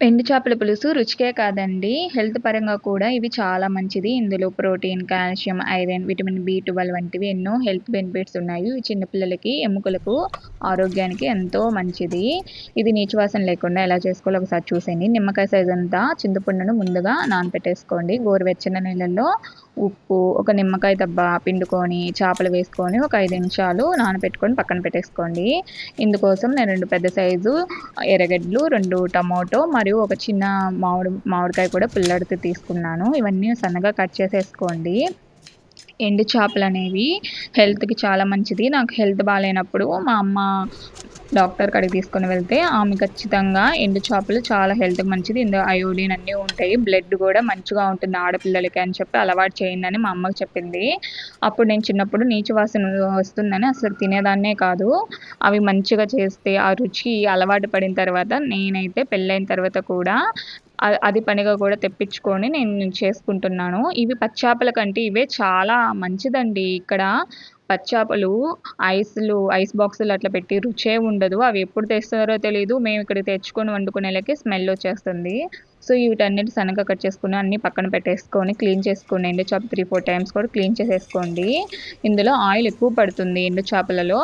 ఎండు చేపల పులుసు రుచికే కాదండి, హెల్త్ పరంగా కూడా ఇవి చాలా మంచిది. ఇందులో protein, calcium, iron, vitamin B12 వంటివి ఎన్నో హెల్త్ బెనిఫిట్స్ ఉన్నాయి. ఇవి చిన్న పిల్లలకి, ఎముకలకు, ఆరోగ్యానికి ఎంతో మంచిది. ఇది నీచు వాసన లేకుండా ఎలా చేసుకోవాలో ఒకసారి చూసేయండి. నిమ్మకాయ సైజ్ అంతా చింతపండును ముందుగా నానబెట్టేసుకోండి. గోరువెచ్చని నీళ్ళల్లో ఉప్పు, ఒక నిమ్మకాయ దబ్బ పిండుకొని, చేపలు వేసుకొని ఒక 5 నిమిషాలు నానబెట్టుకొని పక్కన పెట్టేసుకోండి. ఇందుకోసం నేను 2 పెద్ద సైజు ఎర్రగడ్డలు, 2 టమాటో మరియు ఒక చిన్న మామిడికాయ కూడా పుల్లటిది తీసుకున్నాను. ఇవన్నీ సన్నగా కట్ చేసేసుకోండి. ఎండు చేపలనేవి హెల్త్‌కి చాలా మంచిది. నాకు హెల్త్ బాలేనప్పుడు మా అమ్మ డాక్టర్ కాడికి తీసుకొని వెళ్తే ఆమె ఖచ్చితంగా ఎండు చేపలు చాలా హెల్త్‌కి మంచిది. ఇందులో అయోడిన్ అన్నీ ఉంటాయి. బ్లడ్ గూడా మంచిగా ఉంటుంది ఆడపిల్లలకి అని చెప్పి అలవాటు చేయండని మా అమ్మకి చెప్పింది. అప్పుడు నేను చిన్నప్పుడు నీచు వాసన వస్తుందని అసలు తినేదాన్నే కాదు. అవి మంచిగా చేస్తే ఆ రుచి అలవాటు పడిన తర్వాత నేనైతే పెళ్ళైన తర్వాత కూడా అది పనిగా కూడా తెప్పించుకొని నేను చేసుకుంటున్నాను. ఇవి పచ్చేపల కంటే ఇవే చాలా మంచిదండి. ఇక్కడ పచ్చేపలు ఐస్ బాక్సులు అట్లా పెట్టి రుచే ఉండదు. అవి ఎప్పుడు తెస్తారో తెలీదు. మేము ఇక్కడికి తెచ్చుకొని వండుకునేలకి స్మెల్ వచ్చేస్తుంది. సో, వీటన్నిటి సన్నగా కట్ చేసుకొని అన్నీ పక్కన పెట్టేసుకొని క్లీన్ చేసుకొని ఎండు చేప 3, 4 టైమ్స్ కూడా క్లీన్ చేసేసుకోండి. ఇందులో ఆయిల్ ఎక్కువ పడుతుంది ఎండు చేపలలో.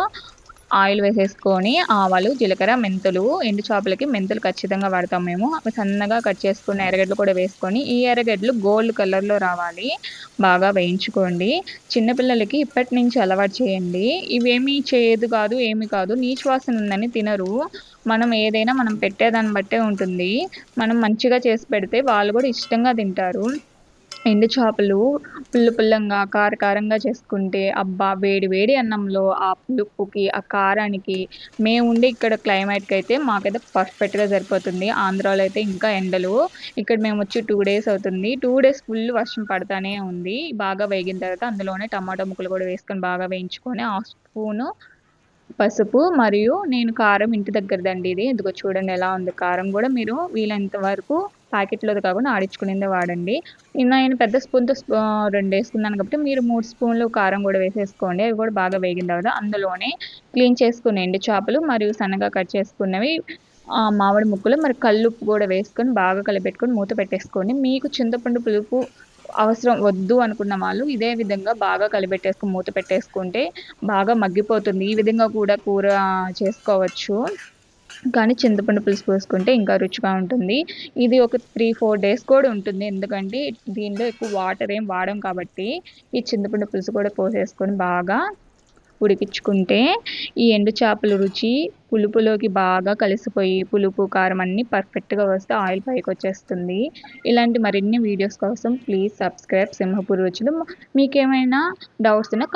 ఆయిల్ వేసేసుకొని ఆవాలు, జీలకర్ర, మెంతులు, ఎండు చేపలకి మెంతులు ఖచ్చితంగా వాడతాం మేము. అవి సన్నగా కట్ చేసుకున్న ఎర్రగడ్డలు కూడా వేసుకొని, ఈ ఎర్రగడ్డలు గోల్డ్ కలర్‌లో రావాలి. బాగా వేయించుకోండి. చిన్న పిల్లలకి ఇప్పటి నుంచి అలవాటు చేయండి. ఇవేమీ చేదు కాదు, ఏమి కాదు. నీచు వాసన ఉందని తినరు. మనం పెట్టేదాన్ని బట్టే ఉంటుంది. మనం మంచిగా చేసి పెడితే వాళ్ళు కూడా ఇష్టంగా తింటారు. ఎండు చేపలు పుల్లంగా, కారంగా చేసుకుంటే అబ్బా! వేడి వేడి అన్నంలో ఆ పులుపుకి, ఆ కారానికి మేముండే ఇక్కడ క్లైమేట్‌కైతే మాకైతే పర్ఫెక్ట్‌గా సరిపోతుంది. ఆంధ్రాలో అయితే ఇంకా ఎండలు. ఇక్కడ మేమొచ్చి 2 డేస్ అవుతుంది. 2 డేస్ ఫుల్ వర్షం పడతానే ఉంది. బాగా వేగిన తర్వాత అందులోనే టమాటా ముక్కలు కూడా వేసుకొని బాగా వేయించుకొని, హాఫ్ స్పూను పసుపు మరియు నేను కారం ఇంటి దగ్గరదండి ఇది. ఇదిగో చూడండి ఎలా ఉంది. కారం గూడా మీరు వీలైనంత వరకు ప్యాకెట్‌లోది కాకుండా ఆడించుకునిందే వాడండి. నేను పెద్ద స్పూన్‌తో 2 ఏసుకున్నాను కాబట్టి మీరు 3 స్పూన్లు కారం గూడా వేసేసుకోండి. అవి గూడా బాగా వేగిన తర్వాత అందులోనే క్లీన్ చేసుకున్న ఎండు చేపలు మరియు సన్నగా కట్ చేసుకున్నవి, మామిడి ముక్కలు, మరి కల్లుప్పు గూడా వేసుకొని బాగా కలిపెట్టుకొని మూత పెట్టేసుకోండి. మీకు చింతపండు పులుపు అవసరం వద్దు అనుకున్న వాళ్ళు ఇదే విధంగా బాగా కలిపెట్టేసుకొని మూత పెట్టేసుకుంటే బాగా మగ్గిపోతుంది. ఈ విధంగా కూడా కూర చేసుకోవచ్చు. కానీ చింతపండు పులుసు పోసుకుంటే ఇంకా రుచిగా ఉంటుంది. ఇది ఒక 3, 4 డేస్ కూడా ఉంటుంది. ఎందుకంటే దీనిలో ఎక్కువ వాటర్ ఏం వాడం కాబట్టి, ఈ చింతపండు పులుసు కూడా పోసేసుకొని బాగా ఉడికించుకుంటే ఈ ఎండు చేపల రుచి పులుపులోకి బాగా కలిసిపోయి పులుపు, కారం అన్నీ పర్ఫెక్ట్‌గా వస్తే ఆయిల్ పైకొచ్చేస్తుంది. ఇలాంటి మరిన్ని వీడియోస్ కోసం ప్లీజ్ సబ్స్క్రైబ్ సింహపురి రుచులు. మీకేమైనా డౌట్స్ ఉన్నా